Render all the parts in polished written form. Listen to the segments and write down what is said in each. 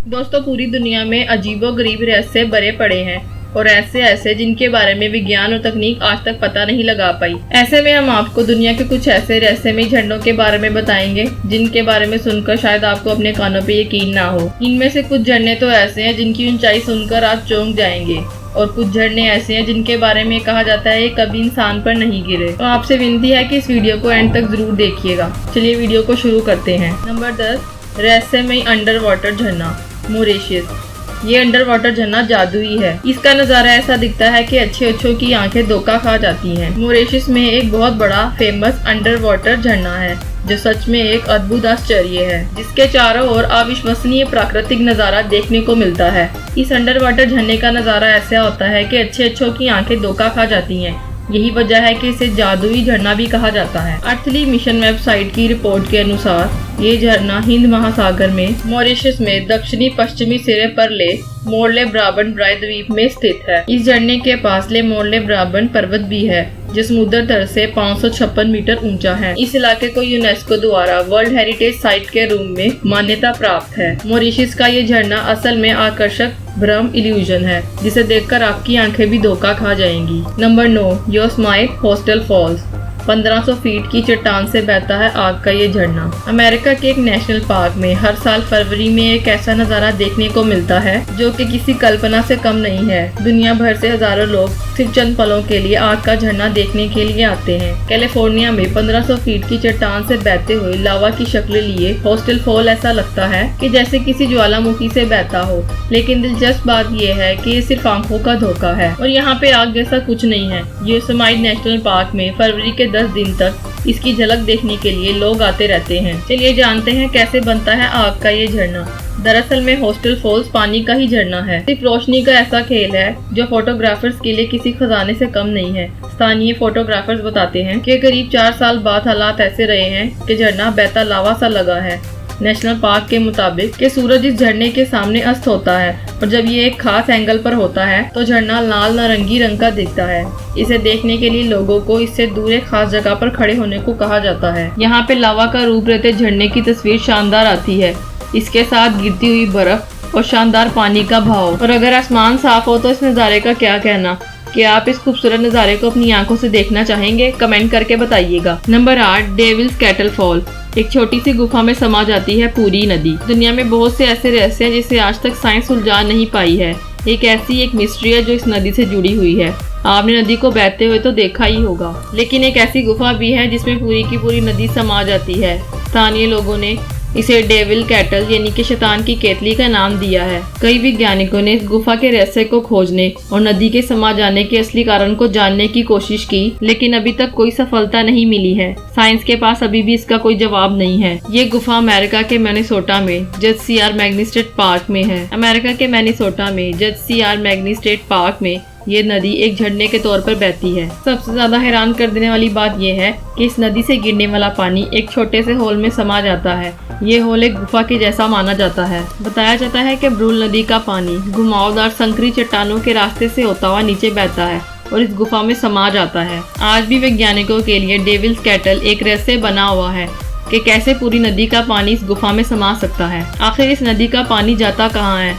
दोस्तों, पूरी दुनिया में अजीबोगरीब रहस्य भरे पड़े हैं और ऐसे जिनके बारे में विज्ञान और तकनीक आज तक पता नहीं लगा पाई। ऐसे में हम आपको दुनिया के कुछ ऐसे रहस्यमयी झरनों के बारे में बताएंगे जिनके बारे में सुनकर शायद आपको अपने कानों पे यकीन ना हो। इनमें से कुछ झरने तो ऐसे हैं जिनकी ऊंचाई सुनकर आप चौंक जाएंगे और कुछ झरने ऐसे हैं जिनके बारे में कहा जाता है कभी इंसान पर नहीं गिरे। तो आपसे विनती है कि इस वीडियो को एंड तक जरूर देखिएगा। चलिए वीडियो को शुरू करते हैं। नंबर 10, रहस्यमयी अंडर वाटर झरना मॉरिशस। ये अंडर वाटर झरना जादुई है। इसका नजारा ऐसा दिखता है कि अच्छे की आंखें धोखा खा जाती हैं। मॉरिशस में एक बहुत बड़ा फेमस अंडर वाटर झरना है जो सच में एक अद्भुत आश्चर्य है, जिसके चारों ओर अविश्वसनीय प्राकृतिक नजारा देखने को मिलता है। इस अंडर वाटर झरने का नजारा ऐसा होता है कि अच्छों की आंखें धोखा खा जाती हैं। यही वजह है कि इसे जादुई झरना भी कहा जाता है। अर्थली मिशन वेबसाइट की रिपोर्ट के अनुसार ये झरना हिंद महासागर में मॉरिशस में दक्षिणी पश्चिमी सिरे पर ले मोरले ब्राबन द्वीप में स्थित है। इस झरने के पास ले मोरले ब्राबन पर्वत भी है जो समुद्र तल से 556 मीटर ऊंचा है। इस इलाके को यूनेस्को द्वारा वर्ल्ड हेरिटेज साइट के रूप में मान्यता प्राप्त है। मॉरिशस का ये झरना असल में आकर्षक भ्रम इल्यूजन है जिसे देखकर आपकी आंखें भी धोखा खा जाएंगी। Number 9, Yosemite coastal falls. 1500 feet की चट्टान से बहता है आग का ये झरना। अमेरिका के एक नेशनल पार्क में हर साल फरवरी में एक ऐसा नजारा देखने को मिलता है जो कि किसी कल्पना से कम नहीं है। दुनिया भर से हजारों लोग सिर्फ चंद पलों के लिए आग का झरना देखने के लिए आते हैं। कैलिफोर्निया में 1500 फीट की चट्टान से बहते हुए लावा की शक्ल लिए कोस्टल फॉल ऐसा लगता है कि जैसे किसी ज्वालामुखी से बहता हो। लेकिन दिलचस्प बात यह है कि ये सिर्फ आंखों का धोखा है और यहाँ पे आग जैसा कुछ नहीं है। योसेमाइट नेशनल पार्क में फरवरी के 10 दिन तक इसकी झलक देखने के लिए लोग आते रहते हैं। चलिए जानते हैं कैसे बनता है आग का ये झरना। दरअसल में कोस्टल फॉल्स पानी का ही झरना है। सिर्फ रोशनी का ऐसा खेल है जो फोटोग्राफर्स के लिए किसी खजाने से कम नहीं है। स्थानीय फोटोग्राफर्स बताते हैं कि करीब 4 साल बाद हालात ऐसे रहे हैं कि झरना बहता लावा सा लगा है। नेशनल पार्क के मुताबिक कि सूरज इस झरने के सामने अस्त होता है और जब ये एक खास एंगल पर होता है तो झरना लाल नारंगी रंग का दिखता है। इसे देखने के लिए लोगों को इससे दूर एक खास जगह पर खड़े होने को कहा जाता है। यहाँ पे लावा का रूप रहते झरने की तस्वीर शानदार आती है। इसके साथ गिरती हुई बर्फ और शानदार पानी का बहाव। और अगर आसमान साफ हो तो इस नज़ारे का क्या कहना। क्या आप इस खूबसूरत नज़ारे को अपनी आंखों से देखना चाहेंगे? कमेंट करके बताइएगा। Number 8, Devil's kettle fall. एक छोटी सी गुफा में समा जाती है पूरी नदी। दुनिया में बहुत से ऐसे रहस्य हैं जिसे आज तक साइंस सुलझा नहीं पाई है। एक मिस्ट्री है जो इस नदी से जुड़ी हुई है। आपने नदी को बहते हुए तो देखा ही होगा, लेकिन एक ऐसी गुफा भी है जिसमें पूरी की पूरी नदी समा जाती है। स्थानीय लोगों ने इसे डेविल कैटल यानी कि शैतान की केतली का नाम दिया है। कई वैज्ञानिकों ने इस गुफा के रहस्य को खोजने और नदी के समा जाने के असली कारण को जानने की कोशिश की, लेकिन अभी तक कोई सफलता नहीं मिली है। साइंस के पास अभी भी इसका कोई जवाब नहीं है। ये गुफा अमेरिका के मिनेसोटा में जज सी.आर. मैग्नी स्टेट पार्क में है। अमेरिका के मिनेसोटा में जज सी.आर. मैग्नी स्टेट पार्क में ये नदी एक झरने के तौर पर बहती है। सबसे ज्यादा हैरान कर देने वाली बात यह है कि इस नदी से गिरने वाला पानी एक छोटे से होल में समा जाता है। ये होल एक गुफा के जैसा माना जाता है। बताया जाता है कि ब्रूल नदी का पानी घुमावदार संकरी चट्टानों के रास्ते से होता हुआ नीचे बहता है और इस गुफा में समा जाता है। आज भी वैज्ञानिकों के लिए डेविल्स कैटल एक रहस्य बना हुआ है कि कैसे पूरी नदी का पानी इस गुफा में समा सकता है। आखिर इस नदी का पानी जाता कहाँ है?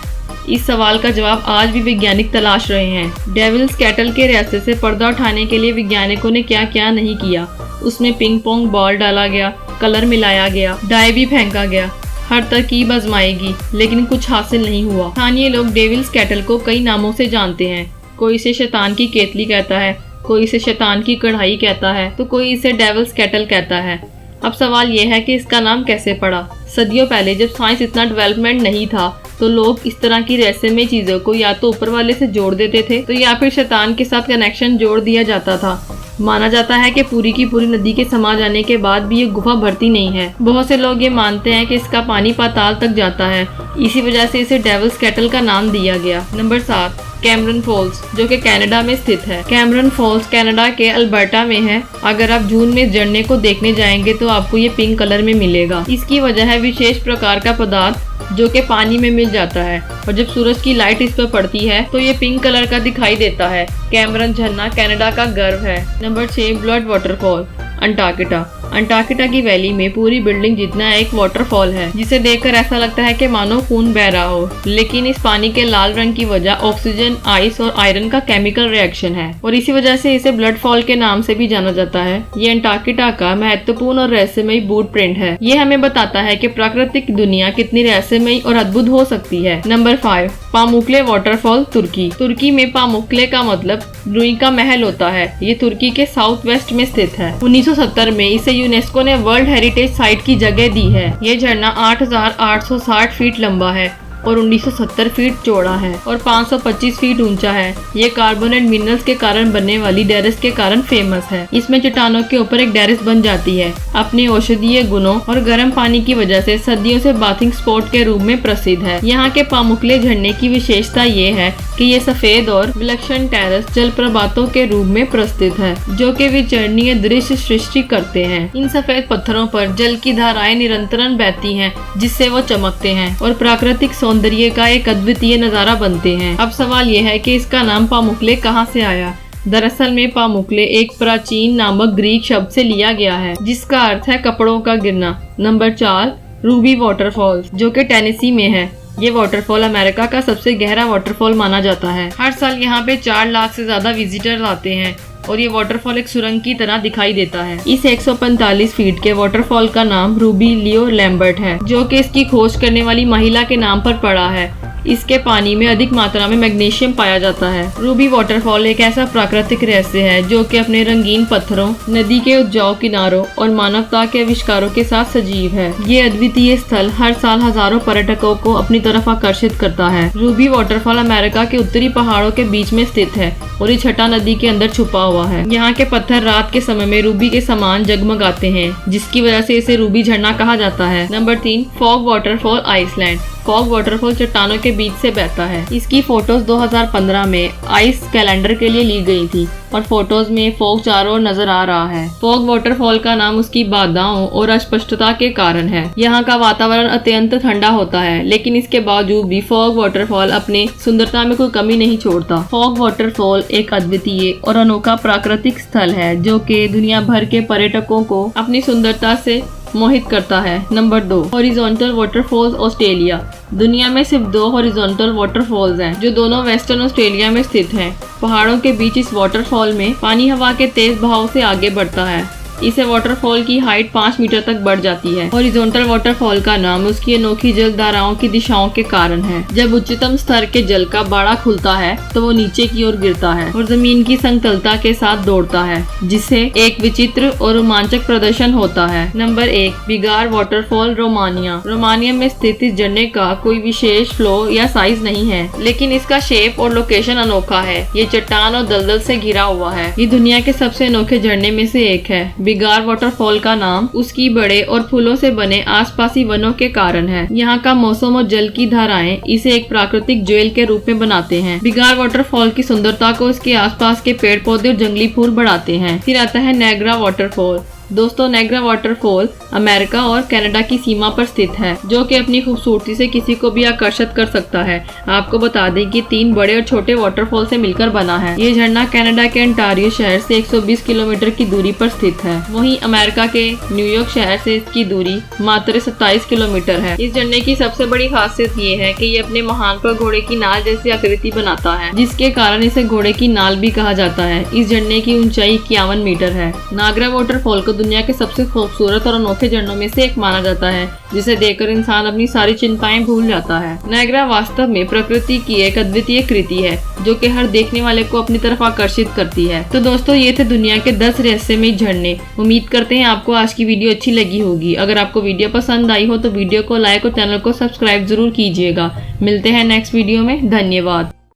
इस सवाल का जवाब आज भी वैज्ञानिक तलाश रहे हैं। डेविल्स कैटल के रहस्य से पर्दा उठाने के लिए वैज्ञानिकों ने क्या क्या नहीं किया। उसमें पिंग पोंग बॉल डाला गया, कलर मिलाया गया, डाई भी फेंका गया, हर तरकीब आजमाएगी, लेकिन कुछ हासिल नहीं हुआ। स्थानीय लोग डेविल्स कैटल को कई नामों से जानते हैं। कोई इसे शैतान की केतली कहता है, कोई इसे शैतान की कढ़ाई कहता है, तो कोई इसे डेविल्स कैटल कहता है। अब सवाल यह है कि इसका नाम कैसे पड़ा। सदियों पहले जब साइंस इतना डेवलपमेंट नहीं था तो लोग इस तरह की रहस्यमय चीजों को या तो ऊपर वाले से जोड़ देते थे तो या फिर शैतान के साथ कनेक्शन जोड़ दिया जाता था। माना जाता है कि पूरी की पूरी नदी के समा जाने के बाद भी ये गुफा भरती नहीं है। बहुत से लोग ये मानते हैं कि इसका पानी पाताल तक जाता है, इसी वजह से इसे डेविल्स कैटल का नाम दिया गया। नंबर 7, कैमरन फॉल्स, जो कि कनाडा में स्थित है। कैमरन फॉल्स कनाडा के अल्बर्टा में है। अगर आप जून में झरने को देखने जाएंगे तो आपको ये पिंक कलर में मिलेगा। इसकी वजह है विशेष प्रकार का पदार्थ जो कि पानी में मिल जाता है और जब सूरज की लाइट इस पर पड़ती है तो ये पिंक कलर का दिखाई देता है। कैमरन झरना कनाडा का गर्व है। Number 6, blood waterfall, Antarctica. Antarctica की वैली में पूरी बिल्डिंग जितना एक वाटरफॉल है, जिसे देखकर ऐसा लगता है कि मानो खून बह रहा हो। लेकिन इस पानी के लाल रंग की वजह ऑक्सीजन, आइस और आयरन का केमिकल रिएक्शन है और इसी वजह से इसे ब्लड फॉल के नाम से भी जाना जाता है। ये अंटार्कटिका का महत्वपूर्ण और रहस्यमयी बूट प्रिंट है। ये हमें बताता है कि प्राकृतिक दुनिया कितनी रहस्यमयी और अद्भुत हो सकती है। नंबर 5, पामुक्ले वाटरफॉल, तुर्की। तुर्की में पामुक्ले का मतलब रुई का महल होता है। ये तुर्की के साउथ वेस्ट में स्थित है। 1970 में इसे यूनेस्को ने वर्ल्ड हेरिटेज साइट की जगह दी है। ये झरना 8,860 फीट लंबा है और 1970 फीट चौड़ा है और 525 फीट ऊंचा है। ये कार्बोनेट मिनरल्स के कारण बनने वाली डेरेस के कारण फेमस है। इसमें चट्टानों के ऊपर एक डेरेस बन जाती है। अपने औषधीय गुणों और गर्म पानी की वजह से सदियों से बाथिंग स्पॉट के रूप में प्रसिद्ध है। यहाँ के पामुक्ले झरने की विशेषता ये है कि ये सफेद और विलक्षण टेरेस जलप्रपातों के रूप में प्रस्थित है, जो कि विचरणीय दृश्य सृष्टि करते हैं। इन सफेद पत्थरों पर जल की धाराएं निरंतरन बहती हैं, जिससे वो चमकते हैं और प्राकृतिक सौंदर्य का एक अद्वितीय नजारा बनते हैं। अब सवाल यह है कि इसका नाम पामुक्ले कहाँ से आया। दरअसल में पामुक्ले एक प्राचीन नामक ग्रीक शब्द से लिया गया है, जिसका अर्थ है कपड़ों का गिरना। नंबर 4, रूबी वाटरफॉल, जो कि टेनेसी में है। ये वाटरफॉल अमेरिका का सबसे गहरा वाटरफॉल माना जाता है। हर साल यहाँ पे 4 लाख से ज्यादा विजिटर्स आते हैं और ये वाटरफॉल एक सुरंग की तरह दिखाई देता है। इस 145 फीट के वाटरफॉल का नाम रूबी लियो लैम्बर्ट है, जो कि इसकी खोज करने वाली महिला के नाम पर पड़ा है। इसके पानी में अधिक मात्रा में मैग्नीशियम पाया जाता है। रूबी वाटरफॉल एक ऐसा प्राकृतिक रहस्य है जो कि अपने रंगीन पत्थरों, नदी के उपजाऊ किनारों और मानवता के आविष्कारों के साथ सजीव है। ये अद्वितीय स्थल हर साल हजारों पर्यटकों को अपनी तरफ आकर्षित करता है। रूबी वाटरफॉल अमेरिका के उत्तरी पहाड़ों के बीच में स्थित है और ये छठा नदी के अंदर छुपा हुआ है। यहाँ के पत्थर रात के समय में रूबी के समान जगमगाते हैं, जिसकी वजह से इसे रूबी झरना कहा जाता है। Number 3, fog waterfall, Iceland. Fog waterfall चट्टानों के बीच से बहता है। इसकी फोटोज 2015 में आइस कैलेंडर के लिए ली गई थी और फोटोज में फॉग चारों ओर नजर आ रहा है। फॉग वाटरफॉल का नाम उसकी बाधाओं और अस्पष्टता के कारण है। यहाँ का वातावरण अत्यंत ठंडा होता है, लेकिन इसके बावजूद भी फॉग वाटरफॉल अपने सुंदरता में कोई कमी नहीं छोड़ता। फॉग वाटरफॉल एक अद्वितीय और अनोखा प्राकृतिक स्थल है, जो कि दुनिया भर के पर्यटकों को अपनी सुंदरता से मोहित करता है। Number 2, horizontal waterfalls, Australia. दुनिया में सिर्फ 2 हॉरिजॉन्टल वाटरफॉल्स हैं, जो दोनों वेस्टर्न ऑस्ट्रेलिया में स्थित हैं। पहाड़ों के बीच इस वाटरफॉल में पानी हवा के तेज बहाव से आगे बढ़ता है। इसे वाटरफॉल की हाइट 5 मीटर तक बढ़ जाती है। हॉरिजॉन्टल वाटरफॉल का नाम उसकी अनोखी जल धाराओं की दिशाओं के कारण है। जब उच्चतम स्तर के जल का बाड़ा खुलता है तो वो नीचे की ओर गिरता है और जमीन की समतलता के साथ दौड़ता है, जिससे एक विचित्र और रोमांचक प्रदर्शन होता है। नंबर 1, बिगार वाटरफॉल, रोमानिया। रोमानिया में स्थित इस झरने का कोई विशेष फ्लो या साइज नहीं है, लेकिन इसका शेप और लोकेशन अनोखा है। ये चट्टान और दलदल से घिरा हुआ है। ये दुनिया के सबसे अनोखे झरने में से एक है। बिगार वाटरफॉल का नाम उसकी बड़े और फूलों से बने आसपासी वनों के कारण है। यहाँ का मौसम और जल की धाराएं इसे एक प्राकृतिक ज्वेल के रूप में बनाते हैं। बिगार वाटरफॉल की सुंदरता को इसके आसपास के पेड़ पौधे और जंगली फूल बढ़ाते हैं। फिर आता है नायग्रा वाटरफॉल। दोस्तों, नायग्रा वाटरफॉल अमेरिका और कनाडा की सीमा पर स्थित है, जो कि अपनी खूबसूरती से किसी को भी आकर्षित कर सकता है। आपको बता दें कि 3 बड़े और छोटे वाटरफॉल से मिलकर बना है। ये झरना कनाडा के अंटारियो शहर से 120 किलोमीटर की दूरी पर स्थित है। वहीं अमेरिका के न्यूयॉर्क शहर से इसकी दूरी मात्र 27 किलोमीटर है। इस झरने की सबसे बड़ी खासियत ये है कि ये अपने मुहान पर घोड़े की नाल जैसी आकृति बनाता है, जिसके कारण इसे घोड़े की नाल भी कहा जाता है। इस झरने की ऊंचाई 51 मीटर है। नायग्रा वाटरफॉल को दुनिया के सबसे खूबसूरत और अनोखे झरनों में से एक माना जाता है, जिसे देखकर इंसान अपनी सारी चिंताएं भूल जाता है। नायग्रा वास्तव में प्रकृति की एक अद्वितीय कृति है, जो कि हर देखने वाले को अपनी तरफ आकर्षित करती है। तो दोस्तों, ये थे दुनिया के 10 रहस्यमयी झरने। उम्मीद करते हैं आपको आज की वीडियो अच्छी लगी होगी। अगर आपको वीडियो पसंद आई हो तो वीडियो को लाइक और चैनल को सब्सक्राइब जरूर कीजिएगा। मिलते हैं नेक्स्ट वीडियो में। धन्यवाद।